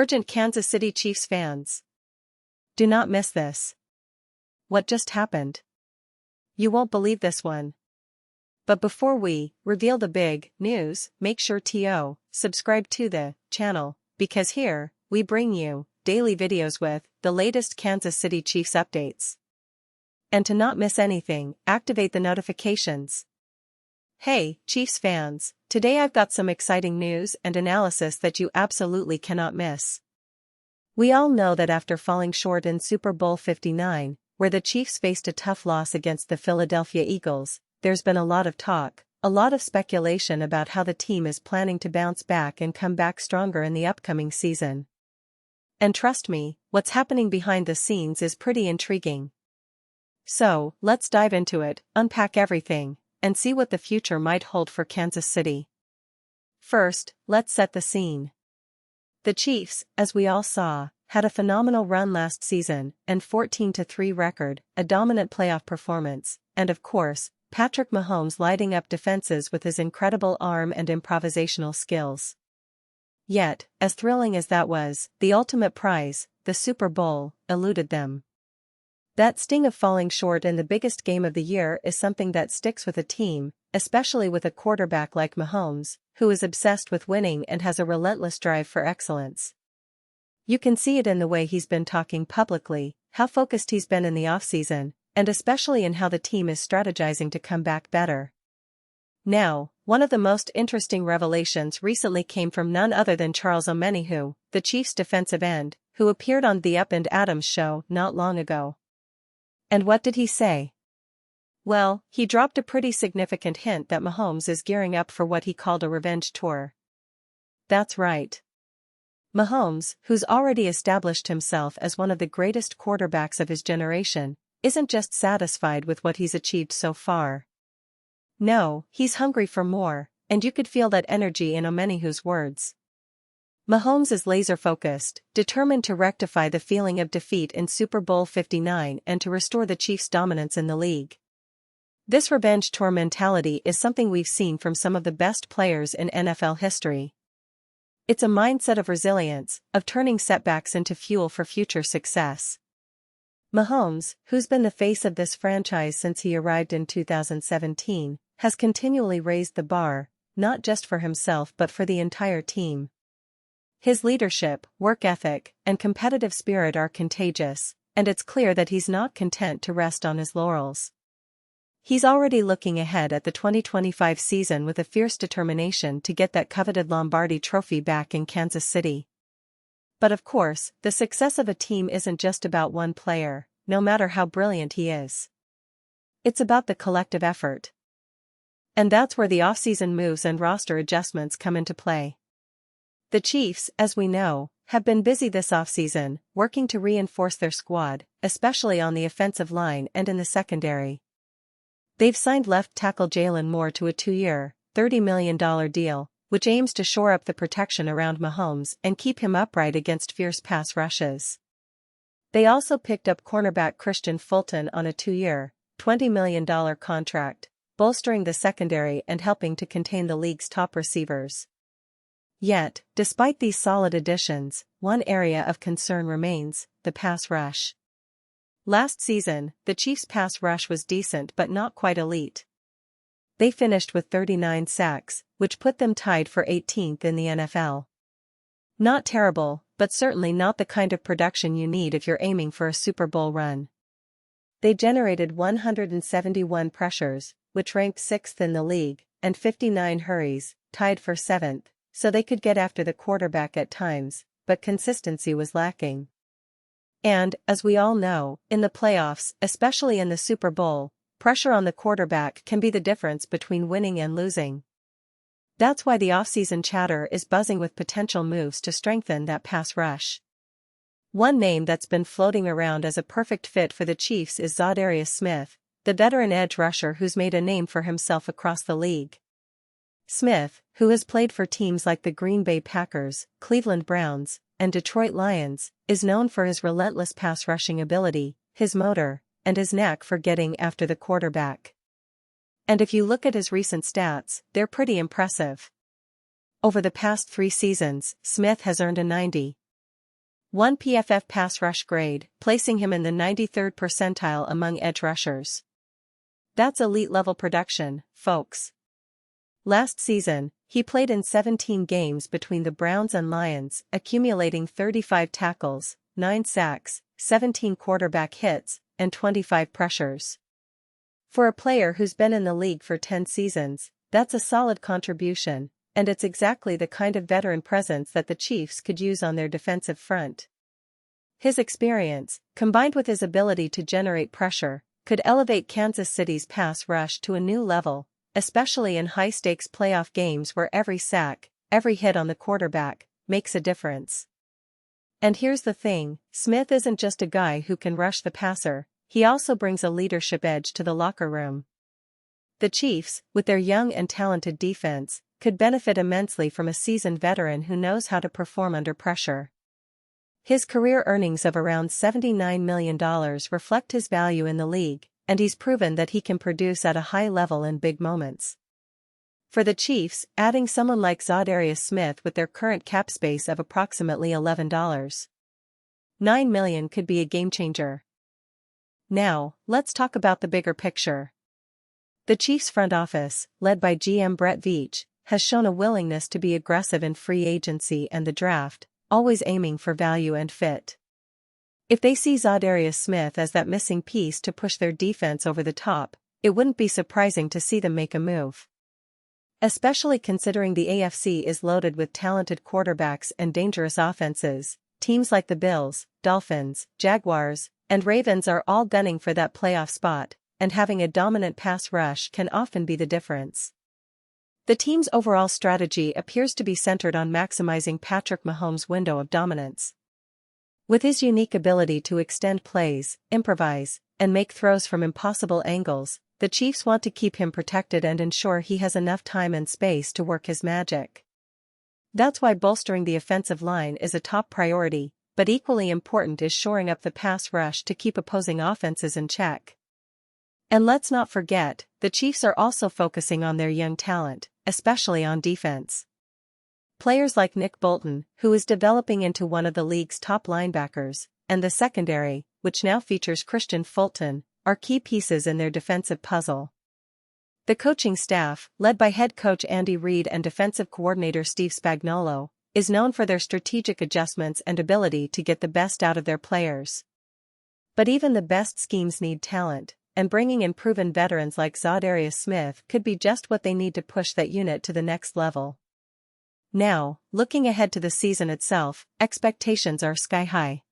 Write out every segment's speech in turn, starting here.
Urgent Kansas City Chiefs fans. Do not miss this. What just happened? You won't believe this one. But before we reveal the big news, make sure to subscribe to the channel, because here, we bring you daily videos with the latest Kansas City Chiefs updates. And to not miss anything, activate the notifications. Hey, Chiefs fans, today I've got some exciting news and analysis that you absolutely cannot miss. We all know that after falling short in Super Bowl 59, where the Chiefs faced a tough loss against the Philadelphia Eagles, there's been a lot of talk, a lot of speculation about how the team is planning to bounce back and come back stronger in the upcoming season. And trust me, what's happening behind the scenes is pretty intriguing. So, let's dive into it, unpack everything, and see what the future might hold for Kansas City. First, let's set the scene. The Chiefs, as we all saw, had a phenomenal run last season, and 14-3 record, a dominant playoff performance, and of course, Patrick Mahomes lighting up defenses with his incredible arm and improvisational skills. Yet, as thrilling as that was, the ultimate prize, the Super Bowl, eluded them. That sting of falling short in the biggest game of the year is something that sticks with a team, especially with a quarterback like Mahomes, who is obsessed with winning and has a relentless drive for excellence. You can see it in the way he's been talking publicly, how focused he's been in the offseason, and especially in how the team is strategizing to come back better. Now, one of the most interesting revelations recently came from none other than Charles Omenihu, the Chiefs' defensive end, who appeared on the Up and Adams show not long ago. And what did he say? Well, he dropped a pretty significant hint that Mahomes is gearing up for what he called a revenge tour. That's right. Mahomes, who's already established himself as one of the greatest quarterbacks of his generation, isn't just satisfied with what he's achieved so far. No, he's hungry for more, and you could feel that energy in Omenihu's words. Mahomes is laser-focused, determined to rectify the feeling of defeat in Super Bowl 59 and to restore the Chiefs' dominance in the league. This revenge tour mentality is something we've seen from some of the best players in NFL history. It's a mindset of resilience, of turning setbacks into fuel for future success. Mahomes, who's been the face of this franchise since he arrived in 2017, has continually raised the bar, not just for himself but for the entire team. His leadership, work ethic, and competitive spirit are contagious, and it's clear that he's not content to rest on his laurels. He's already looking ahead at the 2025 season with a fierce determination to get that coveted Lombardi trophy back in Kansas City. But of course, the success of a team isn't just about one player, no matter how brilliant he is. It's about the collective effort. And that's where the offseason moves and roster adjustments come into play. The Chiefs, as we know, have been busy this offseason, working to reinforce their squad, especially on the offensive line and in the secondary. They've signed left tackle Jalen Moore to a 2-year, $30 million deal, which aims to shore up the protection around Mahomes and keep him upright against fierce pass rushes. They also picked up cornerback Christian Fulton on a 2-year, $20 million contract, bolstering the secondary and helping to contain the league's top receivers. Yet, despite these solid additions, one area of concern remains: the pass rush. Last season, the Chiefs' pass rush was decent but not quite elite. They finished with 39 sacks, which put them tied for 18th in the NFL. Not terrible, but certainly not the kind of production you need if you're aiming for a Super Bowl run. They generated 171 pressures, which ranked 6th in the league, and 59 hurries, tied for 7th, so they could get after the quarterback at times, but consistency was lacking. And, as we all know, in the playoffs, especially in the Super Bowl, pressure on the quarterback can be the difference between winning and losing. That's why the offseason chatter is buzzing with potential moves to strengthen that pass rush. One name that's been floating around as a perfect fit for the Chiefs is Za'Darius Smith, the veteran edge rusher who's made a name for himself across the league. Smith, who has played for teams like the Green Bay Packers, Cleveland Browns, and Detroit Lions, is known for his relentless pass rushing ability, his motor, and his knack for getting after the quarterback. And if you look at his recent stats, they're pretty impressive. Over the past 3 seasons, Smith has earned a 90 1 PFF pass rush grade, placing him in the 93rd percentile among edge rushers. That's elite-level production, folks. Last season, he played in 17 games between the Browns and Lions, accumulating 35 tackles, 9 sacks, 17 quarterback hits, and 25 pressures. For a player who's been in the league for 10 seasons, that's a solid contribution, and it's exactly the kind of veteran presence that the Chiefs could use on their defensive front. His experience, combined with his ability to generate pressure, could elevate Kansas City's pass rush to a new level, especially in high-stakes playoff games where every sack, every hit on the quarterback, makes a difference. And here's the thing, Smith isn't just a guy who can rush the passer, he also brings a leadership edge to the locker room. The Chiefs, with their young and talented defense, could benefit immensely from a seasoned veteran who knows how to perform under pressure. His career earnings of around $79 million reflect his value in the league, and he's proven that he can produce at a high level in big moments. For the Chiefs, adding someone like Za'Darius Smith with their current cap space of approximately $11.9 million could be a game-changer. Now, let's talk about the bigger picture. The Chiefs' front office, led by GM Brett Veach, has shown a willingness to be aggressive in free agency and the draft, always aiming for value and fit. If they see Za'Darius Smith as that missing piece to push their defense over the top, it wouldn't be surprising to see them make a move. Especially considering the AFC is loaded with talented quarterbacks and dangerous offenses, teams like the Bills, Dolphins, Jaguars, and Ravens are all gunning for that playoff spot, and having a dominant pass rush can often be the difference. The team's overall strategy appears to be centered on maximizing Patrick Mahomes' window of dominance. With his unique ability to extend plays, improvise, and make throws from impossible angles, the Chiefs want to keep him protected and ensure he has enough time and space to work his magic. That's why bolstering the offensive line is a top priority, but equally important is shoring up the pass rush to keep opposing offenses in check. And let's not forget, the Chiefs are also focusing on their young talent, especially on defense. Players like Nick Bolton, who is developing into one of the league's top linebackers, and the secondary, which now features Christian Fulton, are key pieces in their defensive puzzle. The coaching staff, led by head coach Andy Reid and defensive coordinator Steve Spagnuolo, is known for their strategic adjustments and ability to get the best out of their players. But even the best schemes need talent, and bringing in proven veterans like Za'Darius Smith could be just what they need to push that unit to the next level. Now, looking ahead to the season itself, expectations are sky-high.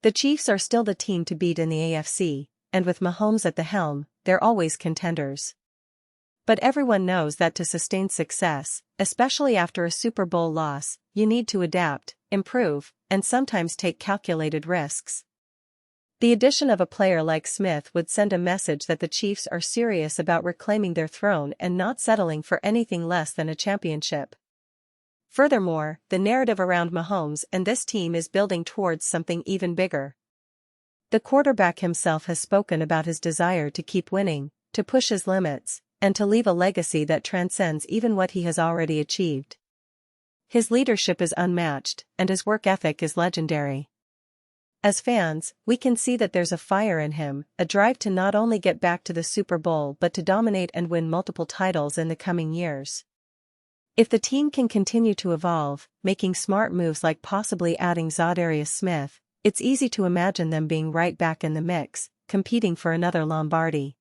The Chiefs are still the team to beat in the AFC, and with Mahomes at the helm, they're always contenders. But everyone knows that to sustain success, especially after a Super Bowl loss, you need to adapt, improve, and sometimes take calculated risks. The addition of a player like Smith would send a message that the Chiefs are serious about reclaiming their throne and not settling for anything less than a championship. Furthermore, the narrative around Mahomes and this team is building towards something even bigger. The quarterback himself has spoken about his desire to keep winning, to push his limits, and to leave a legacy that transcends even what he has already achieved. His leadership is unmatched, and his work ethic is legendary. As fans, we can see that there's a fire in him, a drive to not only get back to the Super Bowl but to dominate and win multiple titles in the coming years. If the team can continue to evolve, making smart moves like possibly adding Za'Darius Smith, it's easy to imagine them being right back in the mix, competing for another Lombardi.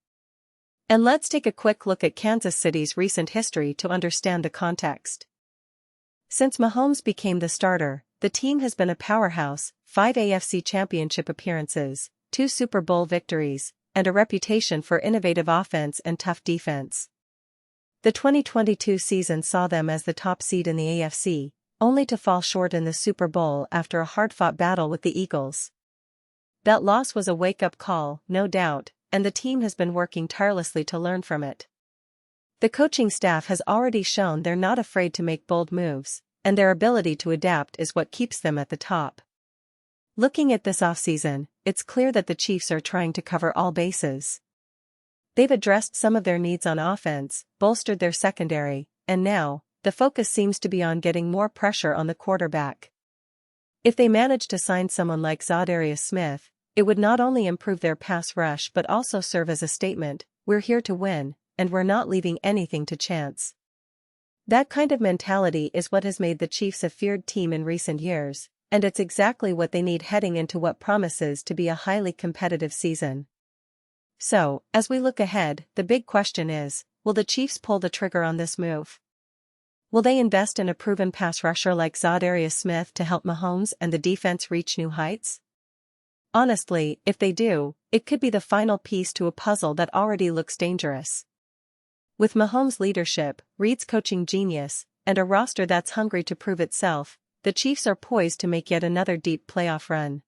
And let's take a quick look at Kansas City's recent history to understand the context. Since Mahomes became the starter, the team has been a powerhouse, 5 AFC Championship appearances, 2 Super Bowl victories, and a reputation for innovative offense and tough defense. The 2022 season saw them as the top seed in the AFC, only to fall short in the Super Bowl after a hard-fought battle with the Eagles. That loss was a wake-up call, no doubt, and the team has been working tirelessly to learn from it. The coaching staff has already shown they're not afraid to make bold moves, and their ability to adapt is what keeps them at the top. Looking at this offseason, it's clear that the Chiefs are trying to cover all bases. They've addressed some of their needs on offense, bolstered their secondary, and now, the focus seems to be on getting more pressure on the quarterback. If they manage to sign someone like Za'Darius Smith, it would not only improve their pass rush but also serve as a statement: we're here to win, and we're not leaving anything to chance. That kind of mentality is what has made the Chiefs a feared team in recent years, and it's exactly what they need heading into what promises to be a highly competitive season. So, as we look ahead, the big question is, will the Chiefs pull the trigger on this move? Will they invest in a proven pass rusher like Za'Darius Smith to help Mahomes and the defense reach new heights? Honestly, if they do, it could be the final piece to a puzzle that already looks dangerous. With Mahomes' leadership, Reid's coaching genius, and a roster that's hungry to prove itself, the Chiefs are poised to make yet another deep playoff run.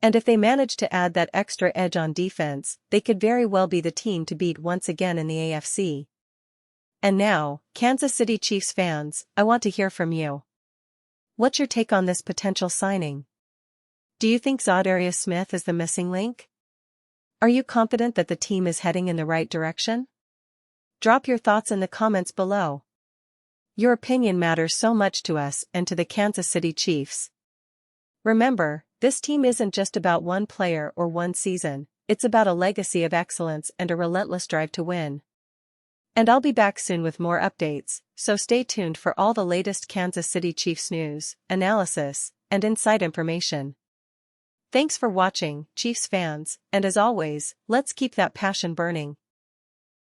And if they manage to add that extra edge on defense, they could very well be the team to beat once again in the AFC. And now, Kansas City Chiefs fans, I want to hear from you. What's your take on this potential signing? Do you think Za'Darius Smith is the missing link? Are you confident that the team is heading in the right direction? Drop your thoughts in the comments below. Your opinion matters so much to us and to the Kansas City Chiefs. Remember, this team isn't just about one player or one season, it's about a legacy of excellence and a relentless drive to win. And I'll be back soon with more updates, so stay tuned for all the latest Kansas City Chiefs news, analysis, and inside information. Thanks for watching, Chiefs fans, and as always, let's keep that passion burning.